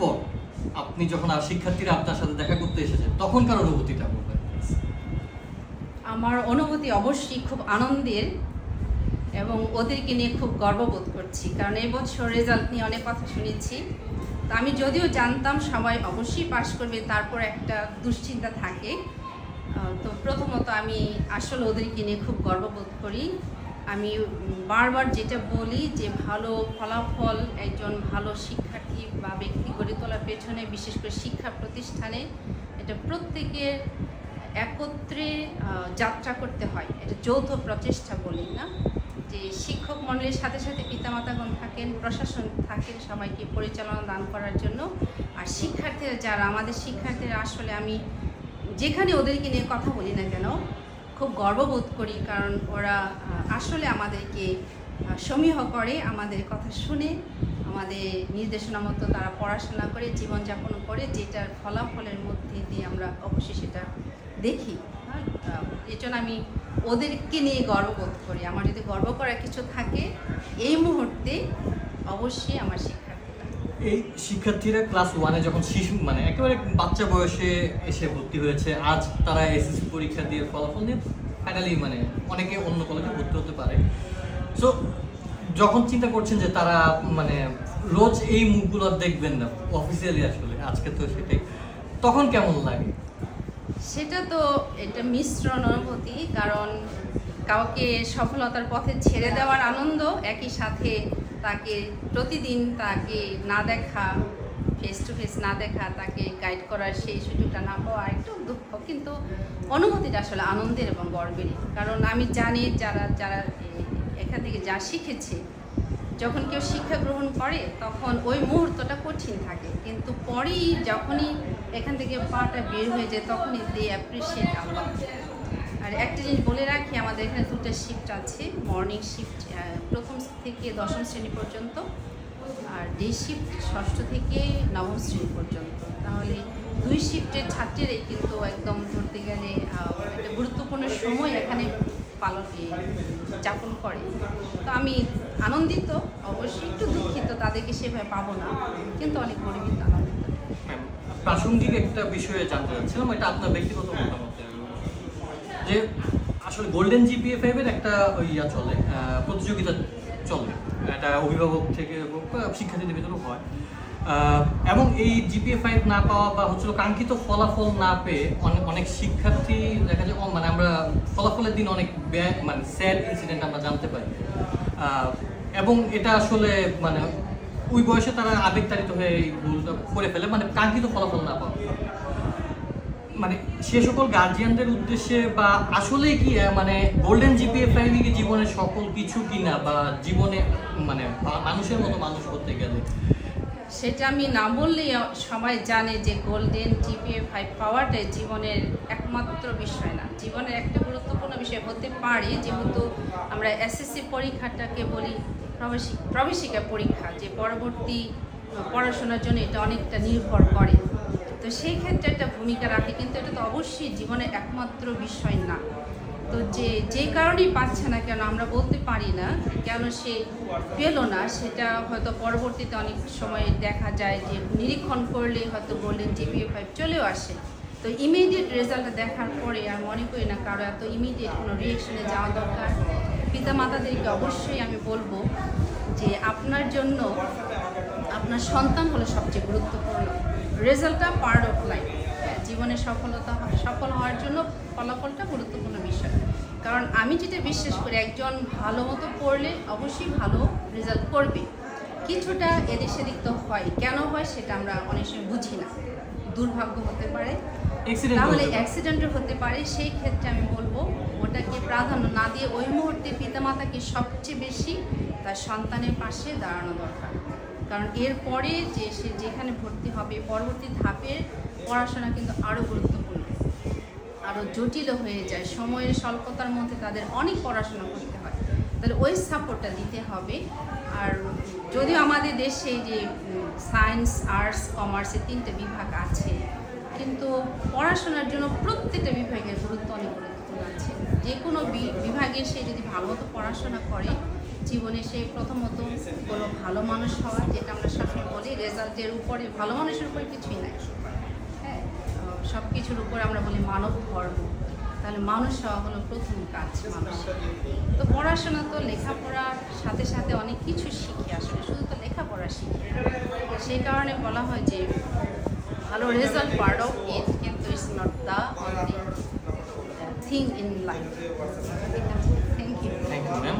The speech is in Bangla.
পর আপনি যখন শিক্ষার্থীরা আপনার সাথে দেখা করতে এসেছে তখনকার অনুভূতিটা বলবেন? আমার অনুভূতি অবশ্যই খুব আনন্দের এবং ওদেরকে নিয়ে খুব গর্ববোধ করছি, কারণ এই বছর রেজাল্ট নিয়ে অনেক কথা শুনেছি। তো আমি যদিও জানতাম সবাই অবশ্যই পাশ করবে, তারপর একটা দুশ্চিন্তা থাকে। তো প্রথমত আমি আসলে ওদেরকে নিয়ে খুব গর্ববোধ করি। আমি বারবার যেটা বলি যে ভালো ফলাফল একজন ভালো শিক্ষার্থী বা ব্যক্তি গড়ে তোলার পেছনে, বিশেষ করে শিক্ষা প্রতিষ্ঠানে, এটা প্রত্যেকের একত্রে যাত্রা করতে হয়। এটা যৌথ প্রচেষ্টা বলি না, যে শিক্ষক মণ্ডলীর সাথে সাথে পিতামাতাগণ থাকেন, প্রশাসন থাকেন সবাইকে পরিচালনা দান করার জন্য। আর শিক্ষার্থীরা যারা আমাদের শিক্ষার্থীরা, আসলে আমি যেখানে ওদেরকে নিয়ে কথা বলি না কেন খুব গর্ববোধ করি, কারণ ওরা আসলে আমাদেরকে সমীহ করে, আমাদের কথা শুনে, আমাদের নির্দেশনা মতো তারা পড়াশোনা করে, জীবনযাপন করে, যেটার ফলাফলের মধ্যে দিয়ে আমরা অবশ্যই সেটা দেখি। হ্যাঁ, এই জন্য আমি ওদেরকে নিয়ে গর্ববোধ করি। আমার যদি গর্ব করার কিছু থাকে এই মুহূর্তে, অবশ্যই আমার শিক্ষার্থীরা। এই শিক্ষার্থীরা ক্লাস 1-এ যখন শিশু মানে একেবারে বাচ্চা বয়সে এসে ভর্তি হয়েছে, আজ তারা এসএসসি পরীক্ষা দিয়ে ফলাফল নিয়ে ফাইনালি মানে অনেকে অন্য কলেজে ভর্তি হতে পারে। সো যখন চিন্তা করছেন যে তারা মানে রোজ এই মুখগুলো দেখবেন না অফিসিয়ালি, আসলে আজকে তো সেটাই, তখন কেমন লাগে? সেটা তো এটা মিশ্র অনুভূতি, কারণ কাউকে সফলতার পথে ছেড়ে দেওয়ার আনন্দ, একই সাথে তাকে প্রতিদিন তাকে না দেখা, ফেস টু ফেস না দেখা, তাকে গাইড করার সেই সুযোগটা না পাওয়া একটু দুঃখ, কিন্তু অনুভূতিটা আসলে আনন্দের এবং গর্বেরই। কারণ আমি জানি যারা যারা এখান থেকে যা শিখেছে, যখন কেউ শিক্ষা গ্রহণ করে তখন ওই মুহূর্তটা কঠিন থাকে, কিন্তু পরেই যখনই এখান থেকে পাটা বের হয়ে যায় তখনই দে অ্যাপ্রিসিয়েট আল্লাহ। আর একটা জিনিস বলে রাখি, আমাদের এখানে দুটো শিফট আছে, মর্নিং শিফট প্রথম থেকে দশম শ্রেণী পর্যন্ত, আর ডে শিফট ষষ্ঠ থেকে নবম শ্রেণী পর্যন্ত। তাহলে দুই শিফটের ছাত্রীরাই কিন্তু একদম ধরতে গেলে একটা গুরুত্বপূর্ণ সময় এখানে যাপন করে। তো আমি আনন্দিত, অবশ্যই একটু দুঃখিত তাদেরকে সেভাবে পাবো না, কিন্তু অনেক গর্বিত, আনন্দিত। প্রাসঙ্গিক একটা বিষয়ে জানতে চাচ্ছিলাম, এটা আপনার ব্যক্তিগত মতামত, যে আসলে গোল্ডেন জিপিএ 5-এর একটা চলে, প্রতিযোগিতা চলে, এটা অভিভাবক থেকে শিক্ষার্থীদের ভিতরেও হয়, এবং এই জিপিএ 5 না পাওয়া বা কাঙ্ক্ষিত ফলাফল না পেয়ে অনেক শিক্ষার্থী দেখা যায় মানে আমরা ফলাফলের দিন অনেক মানে স্যাড ইনসিডেন্ট আমরা জানতে পারি, এবং এটা আসলে মানে ওই বয়সে তারা আবেগতাড়িত হয়ে এই ভুলটা করে ফেলে, মানে কাঙ্ক্ষিত ফলাফল না পাওয়া। মানে সে সকল গার্জিয়ানদের উদ্দেশ্যে বা আসলে কি মানে গোল্ডেন জিপিএ 5 কি জীবনের সকল কিছু কিনা, বা জীবনে মানে মানুষের মতো মানুষ হতে গেলে? সেটা আমি না বললেই সবাই জানে যে গোল্ডেন জিপিএ 5 পাওয়াটাই জীবনের একমাত্র বিষয় না, জীবনের একটা গুরুত্বপূর্ণ বিষয় হতে পারে, যেহেতু আমরা এসএসসি পরীক্ষাটাকে বলি প্রবেশিকা পরীক্ষা, যে পরবর্তী পড়াশোনার জন্য এটা অনেকটা নির্ভর করে। তো সেই ক্ষেত্রে একটা ভূমিকা রাখে, কিন্তু এটা তো অবশ্যই জীবনের একমাত্র বিষয় না। তো যে কারণেই পাচ্ছে না কেন আমরা বলতে পারি না কেন সে পেলো না, সেটা হয়তো পরবর্তীতে অনেক সময় দেখা যায় যে নিরীক্ষণ করলে হয়তো গোল্ডেন জিপিএ 5 চলেও আসে। তো ইমিডিয়েট রেজাল্টটা দেখার পরে আর মনে করি না কারো এত ইমিডিয়েট কোনো রিয়েকশনে যাওয়া দরকার। পিতামাতাদেরকে অবশ্যই আমি বলবো যে আপনার জন্য আপনার সন্তান হলো সবচেয়ে গুরুত্বপূর্ণ। রেজাল্টটা পার্ট অফ লাইফ, জীবনে সফল হওয়ার জন্য ফলাফলটা গুরুত্বপূর্ণ বিষয়। কারণ আমি যেটা বিশ্বাস করি, একজন ভালো মতো পড়লে অবশ্যই ভালো রেজাল্ট করবে। কিছুটা এদিক সেদিক তো হয়, কেন হয় সেটা আমরা অনেক সময় বুঝি না, দুর্ভাগ্য হতে পারে, তাহলে অ্যাক্সিডেন্টও হতে পারে। সেই ক্ষেত্রে আমি বলবো ওটাকে প্রাধান্য না দিয়ে ওই মুহূর্তে পিতামাতাকে সবচেয়ে বেশি তার সন্তানের পাশে দাঁড়ানো দরকার। কারণ এরপরে যে সে যেখানে ভর্তি হবে, পরবর্তী ধাপের পড়াশোনা কিন্তু আরও গুরুত্বপূর্ণ, আরও জটিল হয়ে যায়, সময়ের স্বল্পতার মধ্যে তাদের অনেক পড়াশোনা করতে হয়, তাহলে ওই সাপোর্টটা দিতে হবে। আর যদিও আমাদের দেশে যে সায়েন্স, আর্টস, কমার্সের 3টে বিভাগ আছে, কিন্তু পড়াশোনার জন্য প্রত্যেকটা বিভাগের গুরুত্ব অনেক গুরুত্বপূর্ণ আছে। যে কোনো বিভাগে সে যদি ভালো মতো পড়াশোনা করে, জীবনে সে প্রথমত কোনো ভালো মানুষ হওয়া, যেটা আমরা সবসময় বলি রেজাল্টের উপরে, ভালো মানুষের উপরে কিছুই নাই, হ্যাঁ, সব কিছুর উপরে আমরা বলি মানব ধর্ম। তাহলে মানুষ হওয়া হলো প্রথম কাজ মানুষের। তো পড়াশোনা তো লেখাপড়ার সাথে সাথে অনেক কিছু শিখি, আসলে শুধু তো লেখাপড়া শিখি। সেই কারণে বলা হয় যে ভালো রেজাল্ট পার্ট অফ ইট, কিন্তু it's not the only thing in life. Thank you. Thank you ma'am.